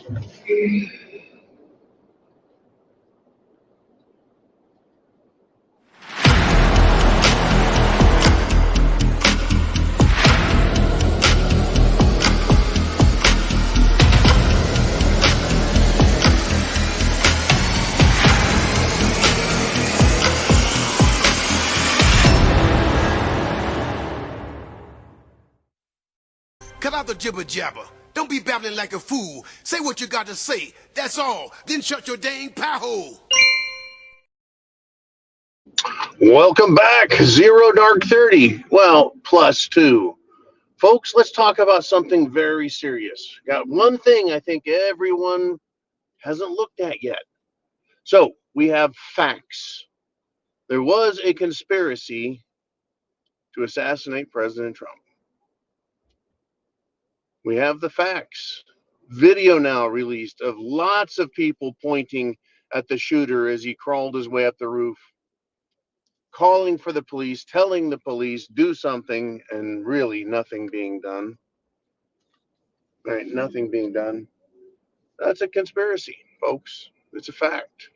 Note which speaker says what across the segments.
Speaker 1: Cut out the jibber jabber. Don't be babbling like a fool. Say what you got to say. That's all. Then shut your dang pie hole.
Speaker 2: Welcome back. Zero Dark 30. Well, +2. Folks, let's talk about something very serious. Got one thing I think everyone hasn't looked at yet. So we have facts. There was a conspiracy to assassinate President Trump. We have the facts. Video now released of lots of people pointing at the shooter as he crawled his way up the roof, calling for the police, telling the police, do something, and really nothing being done. Right, nothing being done. That's a conspiracy, folks. It's a fact.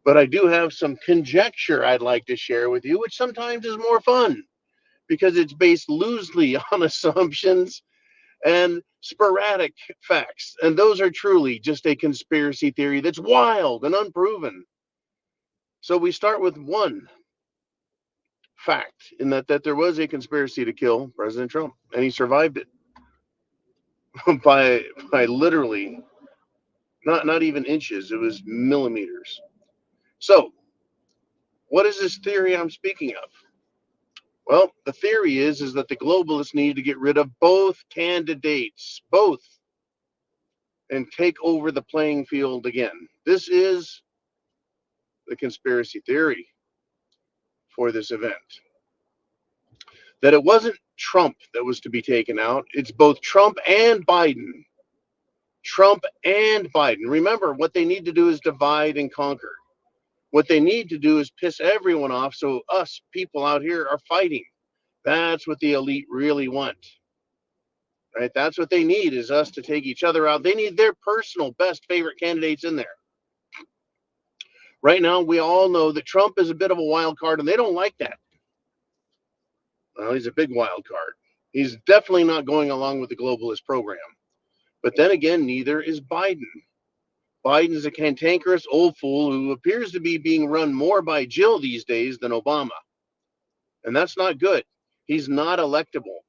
Speaker 2: But I do have some conjecture I'd like to share with you, which sometimes is more fun because it's based loosely on assumptions and sporadic facts. And those are truly just a conspiracy theory that's wild and unproven. So we start with one fact in that there was a conspiracy to kill President Trump, and he survived it by literally not even inches, it was millimeters. So what is this theory I'm speaking of? Well, the theory is that the globalists need to get rid of both candidates, both, and take over the playing field again. This is the conspiracy theory for this event. That it wasn't Trump that was to be taken out. It's both Trump and Biden. Trump and Biden. Remember, what they need to do is divide and conquer. What they need to do is piss everyone off so us people out here are fighting. That's what the elite really want. Right? That's what they need, is us to take each other out. They need their personal best favorite candidates in there. Right now, we all know that Trump is a bit of a wild card, and they don't like that. Well, he's a big wild card. He's definitely not going along with the globalist program. But then again, neither is Biden. Biden's a cantankerous old fool who appears to be being run more by Jill these days than Obama. And that's not good. He's not electable.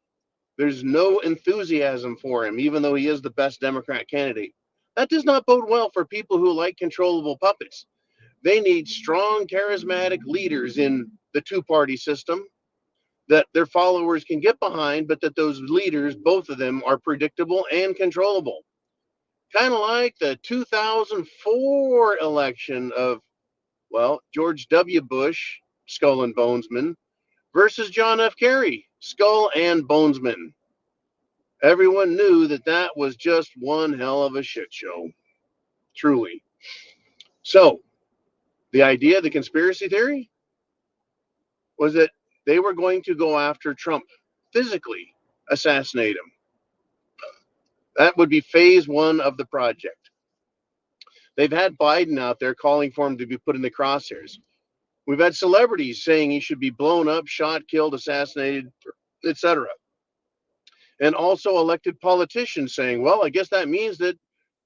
Speaker 2: There's no enthusiasm for him, even though he is the best Democrat candidate. That does not bode well for people who like controllable puppets. They need strong, charismatic leaders in the two-party system that their followers can get behind, but that those leaders, both of them, are predictable and controllable. Kind of like the 2004 election of, well, George W. Bush, skull and bonesman, versus John F. Kerry, skull and bonesman. Everyone knew that that was just one hell of a shit show, truly. So, the idea, the conspiracy theory, was that they were going to go after Trump, physically assassinate him. That would be phase one of the project. They've had Biden out there calling for him to be put in the crosshairs. We've had celebrities saying he should be blown up, shot, killed, assassinated, etc. And also elected politicians saying, well, I guess that means that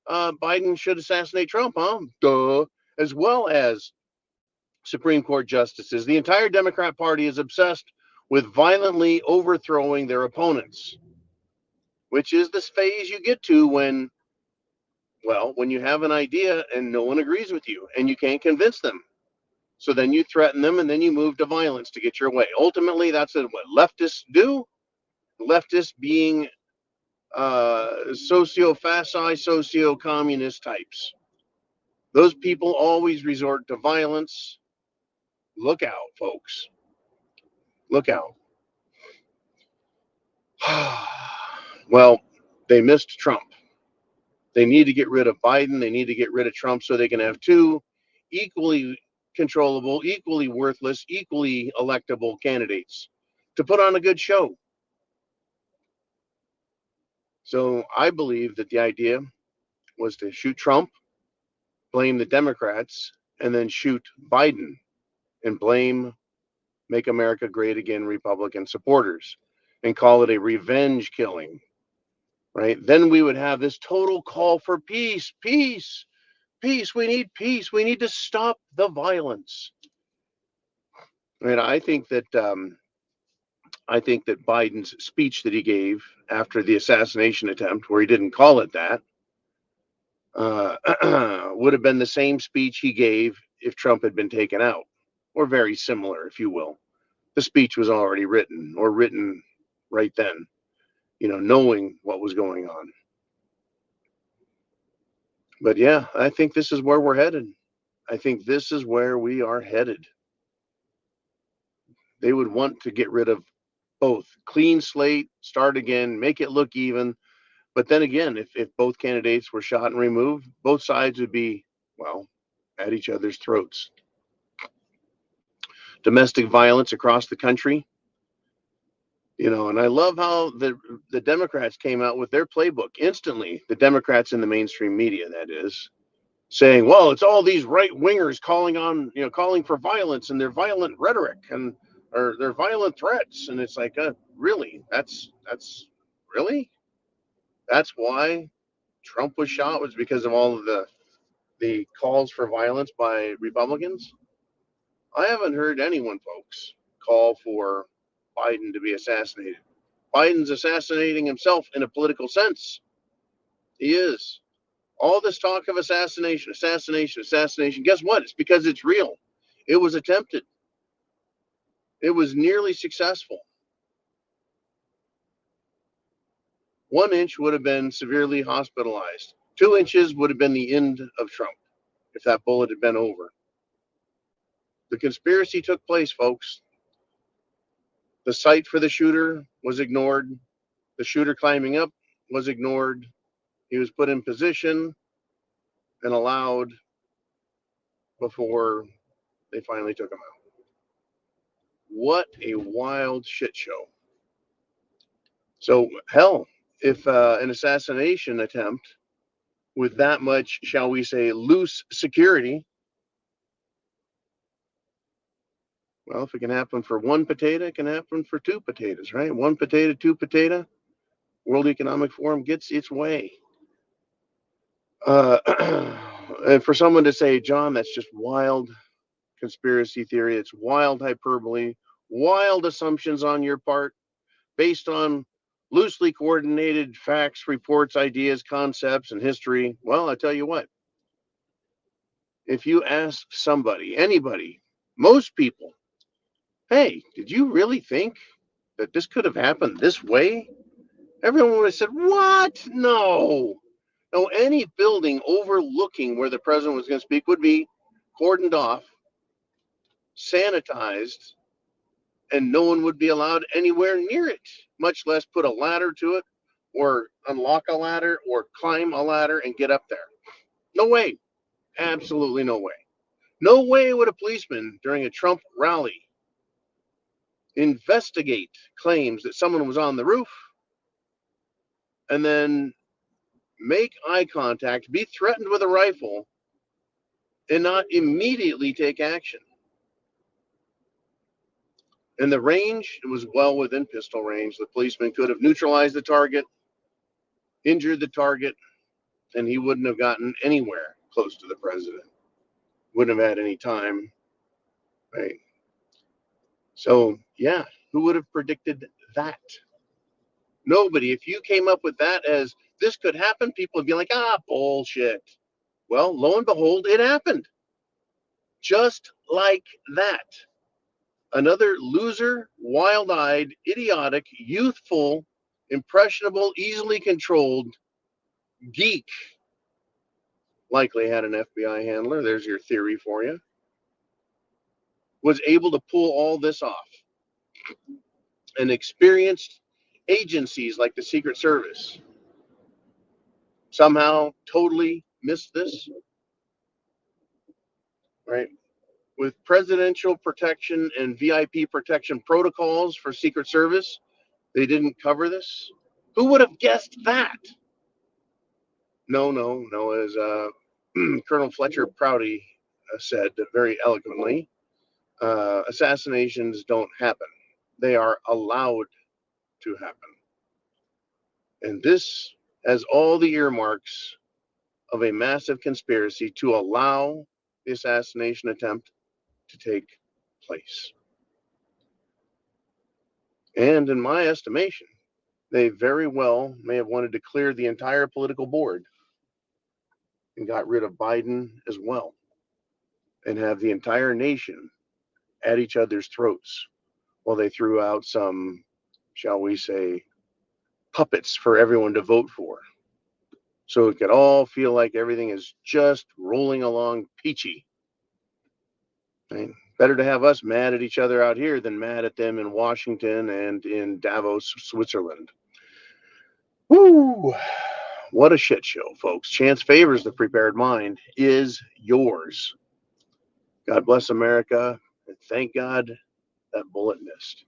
Speaker 2: Biden should assassinate Trump, huh? Duh. As well as Supreme Court justices. The entire Democrat Party is obsessed with violently overthrowing their opponents, which is this phase you get to when, well, when you have an idea and no one agrees with you and you can't convince them. So then you threaten them and then you move to violence to get your way. Ultimately, that's what leftists do. Leftists being socio-fasci, socio-communist types. Those people always resort to violence. Look out, folks. Look out. Well, they missed Trump. They need to get rid of Biden. They need to get rid of Trump so they can have two equally controllable, equally worthless, equally electable candidates to put on a good show. So I believe that the idea was to shoot Trump, blame the Democrats, and then shoot Biden and blame Make America Great Again Republican supporters and call it a revenge killing, right? Then we would have this total call for peace, peace, peace. We need peace. We need to stop the violence. And I think that Biden's speech that he gave after the assassination attempt, where he didn't call it that, would have been the same speech he gave if Trump had been taken out, or very similar, if you will. The speech was already written, or written right then, knowing what was going on. But yeah, I think this is where we're headed. I think this is where we are headed. They would want to get rid of both. Clean slate, start again, make it look even. But then again, if both candidates were shot and removed, both sides would be, well, at each other's throats. Domestic violence across the country. And I love how the Democrats came out with their playbook instantly. The Democrats in the mainstream media, that is, saying, well, it's all these right wingers calling for violence and their violent rhetoric or their violent threats. And it's like, really? That's really? That's why Trump was shot, was because of all of the calls for violence by Republicans? I haven't heard anyone, folks, call for Biden to be assassinated. Biden's assassinating himself in a political sense. He is. All this talk of assassination. Guess what? It's because it's real. It was attempted. It was nearly successful. 1 inch would have been severely hospitalized. 2 inches would have been the end of Trump if that bullet had been over. The conspiracy took place, folks. The site for the shooter was ignored. The shooter climbing up was ignored. He was put in position and allowed before they finally took him out. What a wild shit show. So, hell, if an assassination attempt with that much, shall we say, loose security, well, if it can happen for one potato, it can happen for two potatoes, right? One potato, two potato. World Economic Forum gets its way. And for someone to say, John, that's just wild conspiracy theory, it's wild hyperbole, wild assumptions on your part, based on loosely coordinated facts, reports, ideas, concepts, and history. Well, I tell you what, if you ask somebody, anybody, most people, hey, did you really think that this could have happened this way? Everyone would have said, what? No. No, any building overlooking where the president was going to speak would be cordoned off, sanitized, and no one would be allowed anywhere near it, much less put a ladder to it or unlock a ladder or climb a ladder and get up there. No way. Absolutely no way. No way would a policeman during a Trump rally investigate claims that someone was on the roof and then make eye contact, be threatened with a rifle, and not immediately take action. And the range, it was well within pistol range. The policeman could have neutralized the target, injured the target, and he wouldn't have gotten anywhere close to the president. Wouldn't have had any time, right? So, yeah, who would have predicted that? Nobody. If you came up with that as this could happen, people would be like, bullshit. Well, lo and behold, it happened. Just like that. Another loser, wild-eyed, idiotic, youthful, impressionable, easily controlled geek, likely had an FBI handler, there's your theory for you, was able to pull all this off. And experienced agencies like the Secret Service somehow totally missed this, right? With presidential protection and VIP protection protocols for Secret Service, they didn't cover this. Who would have guessed that? No, as Colonel Fletcher Prouty said very eloquently, assassinations don't happen. They are allowed to happen. And this has all the earmarks of a massive conspiracy to allow the assassination attempt to take place. And in my estimation, they very well may have wanted to clear the entire political board and got rid of Biden as well, and have the entire nation at each other's throats while they threw out some, shall we say, puppets for everyone to vote for. So it could all feel like everything is just rolling along peachy. Right? Better to have us mad at each other out here than mad at them in Washington and in Davos, Switzerland. Woo! What a shit show, folks. Chance favors the prepared mind is yours. God bless America, and thank God that bullet missed.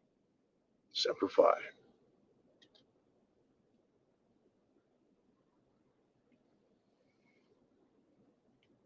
Speaker 2: Semper Fi.